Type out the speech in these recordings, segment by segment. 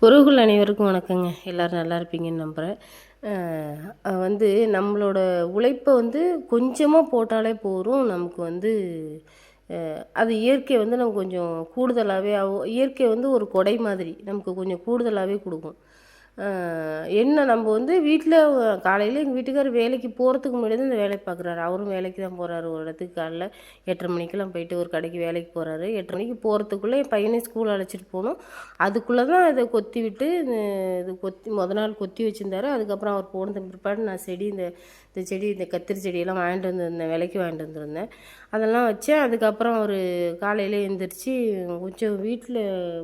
உறவுகள் அனைவருக்கும் வணக்கங்க. எல்லோரும் நல்லா இருப்பீங்கன்னு நம்புகிறேன். நம்மளோட உழைப்பை கொஞ்சமாக போட்டாலே போதும். நமக்கு அது இயற்கை நம்ம கொஞ்சம் கூடுதலாகவே இயற்கை ஒரு கொடை மாதிரி நமக்கு கொஞ்சம் கூடுதலாகவே கொடுக்கும். என்ன நம்ம வீட்டில் காலையில் எங்கள் வீட்டுக்கார் வேலைக்கு போகிறதுக்கு முன்னாடி தான் இந்த வேலையை பார்க்குறாரு. அவரும் வேலைக்கு தான் போகிறாரு. ஒரு இடத்துக்கு காலைல 8:30 மணிக்கெல்லாம் போயிட்டு ஒரு கடைக்கு வேலைக்கு போகிறாரு. 8:30 மணிக்கு போகிறதுக்குள்ளே என் பையனை ஸ்கூல் அழைச்சிட்டு போகணும். அதுக்குள்ளே தான் இதை கொத்தி விட்டு இது நாள் கொத்தி வச்சுருந்தாரு. அதுக்கப்புறம் அவர் போனதுக்கு பிற்பாடு நான் இந்த கத்திரி செடியெல்லாம் வாங்கிட்டு வந்திருந்தேன், விலைக்கு வாங்கிட்டு வந்திருந்தேன். அதெல்லாம் வச்சேன். அதுக்கப்புறம் அவர் காலையில் எழுந்திரிச்சு கொஞ்சம் வீட்டில்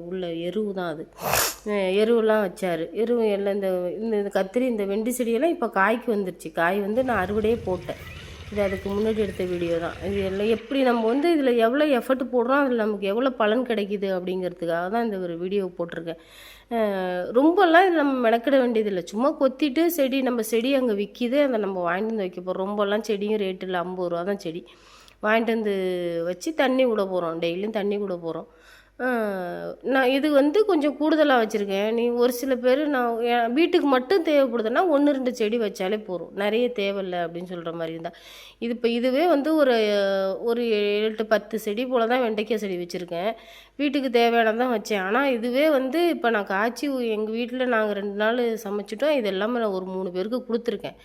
உள்ள எருவு தான் அது, எருவெல்லாம் வச்சார். எருவு எல்லாம் இந்த கத்திரி இந்த வெண்டி செடியெல்லாம் இப்போ காய்க்கு வந்துருச்சு. காய் நான் அறுவடையே போட்டேன். இது அதுக்கு முன்னாடி எடுத்த வீடியோ தான். இது எல்லாம் எப்படி நம்ம இதில் எவ்வளோ எஃபர்ட் போடுறோம், அதில் நமக்கு எவ்வளோ பலன் கிடைக்கிது அப்படிங்கிறதுக்காக தான் இந்த ஒரு வீடியோ போட்டிருக்கேன். ரொம்பலாம் இதில் நம்ம மெனக்கிட வேண்டியதில்லை. சும்மா கொத்திட்டு நம்ம செடி அங்கே விற்கிது, அதை நம்ம வாங்கிட்டு வந்து வைக்க போகிறோம். ரொம்பலாம் செடியும் ரேட்டு இல்லை, 50 ரூபா தான் செடி. வாங்கிட்டு வந்து வச்சு தண்ணி விட போகிறோம், டெய்லியும் தண்ணி விட போகிறோம். நான் இது கொஞ்சம் கூடுதலாக வச்சுருக்கேன். ஒரு சில பேர் நான் என் வீட்டுக்கு மட்டும் தேவைப்படுதுன்னா 1-2 செடி வச்சாலே போதும், நிறைய தேவையில்லை அப்படின்னு சொல்கிற மாதிரி இருந்தால். இதுவே ஒரு 7-10 செடி போல் தான் வெண்டைக்காய் செடி வச்சுருக்கேன். வீட்டுக்கு தேவையானதான் வச்சேன். ஆனால் இதுவே இப்போ நான் காய்ச்சி எங்கள் வீட்டில் நாங்கள் 2 நாள் சமைச்சிட்டோம். இது எல்லாமே நான் ஒரு 3 பேருக்கு கொடுத்துருக்கேன்.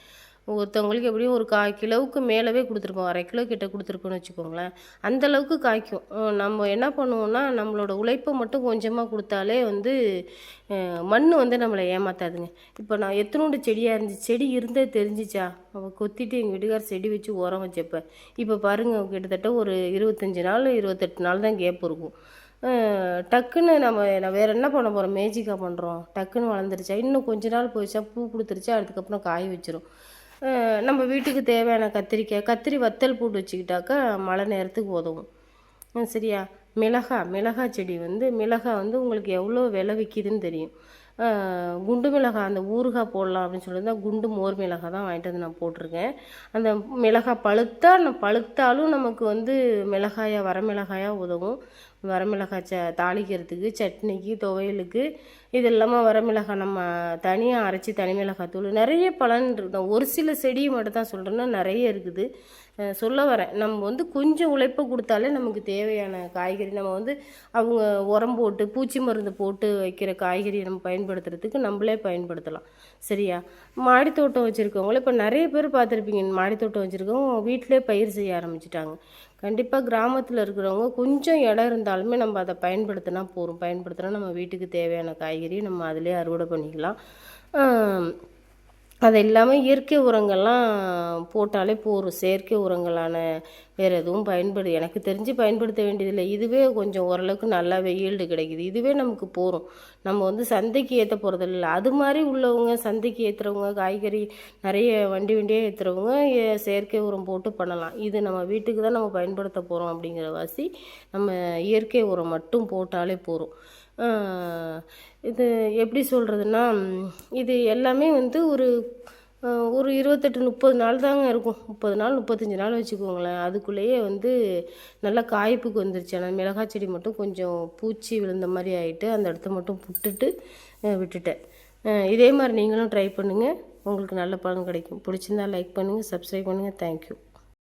ஒருத்தவங்களுக்கு எப்படியும் ஒரு 1/4 கிலோவுக்கு மேலவே கொடுத்துருப்போம், 1/2 கிலோ கிட்ட கொடுத்துருப்போன்னு வச்சுக்கோங்களேன். அந்தளவுக்கு காய்க்கும். நம்ம என்ன பண்ணுவோம்னா, நம்மளோட உழைப்பை மட்டும் கொஞ்சமாக கொடுத்தாலே மண் நம்மளை ஏமாத்தாதுங்க. இப்போ நான் எத்தனோண்டு செடியாக இருந்துச்சு, செடி இருந்தே தெரிஞ்சிச்சா அவள் கொத்திட்டு எங்கள் வீட்டுக்கார செடி வச்சு உரம் வச்சப்போ. இப்போ பாருங்கள், கிட்டத்தட்ட ஒரு 25 நாள் 28 நாள் தான் கேப் இருக்கும். டக்குன்னு நான் வேறு என்ன பண்ண போகிறோம், மேஜிக்காக பண்ணுறோம். டக்குன்னு வளர்ந்துருச்சா, இன்னும் கொஞ்ச நாள் போயிடுச்சா, பூ கொடுத்துருச்சா, அதுக்கப்புறம் காய் வச்சிரும். நம்ம வீட்டுக்கு தேவையான கத்திரி வத்தல் போட்டு வச்சுக்கிட்டாக்கா மழை நேரத்துக்கு உதவும். சரியா? மிளகாய் செடி மிளகாய் உங்களுக்கு எவ்வளோ விலை விற்கிதுன்னு தெரியும். குண்டு மிளகாய் அந்த ஊறுகாய் போடலாம் அப்படின்னு சொல்லியிருந்தா குண்டு மோர் மிளகாய் தான் வாங்கிட்டு நான் போட்டிருக்கேன். அந்த மிளகாய் பழுத்தாலும் நமக்கு மிளகாயாக வரமிளகாயாக உதவும். வரமிளகாய் தாளிக்கிறதுக்கு, சட்னிக்கு, துவையலுக்கு, இது இல்லாமல் வரமிளகாய் நம்ம தனியாக அரைச்சி தனி மிளகாய் தூள், நிறைய பலன் இருக்கும். ஒரு சில செடியை மட்டும் தான் சொல்கிறேன்னா நிறைய இருக்குது. சொல்ல வரேன், நம்ம கொஞ்சம் உழைப்பை கொடுத்தாலே நமக்கு தேவையான காய்கறி நம்ம அவங்க உரம் போட்டு பூச்சி மருந்து போட்டு வைக்கிற காய்கறியை நம்ம பயன்படுத்துறதுக்கு நம்மளே பயன்படுத்தலாம். சரியா? மாடித்தோட்டம் வச்சுருக்கவங்கள இப்போ நிறைய பேர் பார்த்துருப்பீங்க. மாடித்தோட்டம் வச்சுருக்கவங்க வீட்டிலே பயிர் செய்ய ஆரம்பிச்சிட்டாங்க. கண்டிப்பாக கிராமத்தில் இருக்கிறவங்க கொஞ்சம் இடம் இருந்தாலுமே நம்ம அதை பயன்படுத்தினா போதும். பயன்படுத்தினா நம்ம வீட்டுக்கு தேவையான காய்கறியை நம்ம அதிலே அறுவடை பண்ணிக்கலாம். அது இல்லாமல் இயற்கை உரங்கள்லாம் போட்டாலே போதும். செயற்கை உரங்களான வேறு எதுவும் எனக்கு தெரிஞ்சு பயன்படுத்த வேண்டியதில்லை. இதுவே கொஞ்சம் ஓரளவுக்கு நல்லாவே ஈல்டு கிடைக்கிது. இதுவே நமக்கு போதும். நம்ம சந்தைக்கு ஏற்ற போகிறதில்ல. அது மாதிரி உள்ளவங்க, சந்தைக்கு ஏற்றுறவங்க, காய்கறி நிறைய வண்டியாக ஏற்றுறவங்க செயற்கை உரம் போட்டு பண்ணலாம். இது நம்ம வீட்டுக்கு தான் நம்ம பயன்படுத்த போகிறோம் அப்படிங்கிற வாசி நம்ம இயற்கை உரம் மட்டும் போட்டாலே போதும். இது எப்படி சொல்கிறதுன்னா, இது எல்லாமே ஒரு 28-30 நாள் தாங்க இருக்கும். 30 நாள் 35 நாள் வச்சுக்கோங்களேன். அதுக்குள்ளேயே நல்லா காய்ப்புக்கு வந்துருச்சு. ஆனால் மிளகாய் செடி மட்டும் கொஞ்சம் பூச்சி விழுந்த மாதிரி ஆகிட்டு அந்த இடத்த மட்டும் விட்டுட்டேன். இதே மாதிரி நீங்களும் ட்ரை பண்ணுங்கள், உங்களுக்கு நல்ல பலன் கிடைக்கும். பிடிச்சிருந்தா லைக் பண்ணுங்கள், சப்ஸ்கிரைப் பண்ணுங்கள். தேங்க்யூ.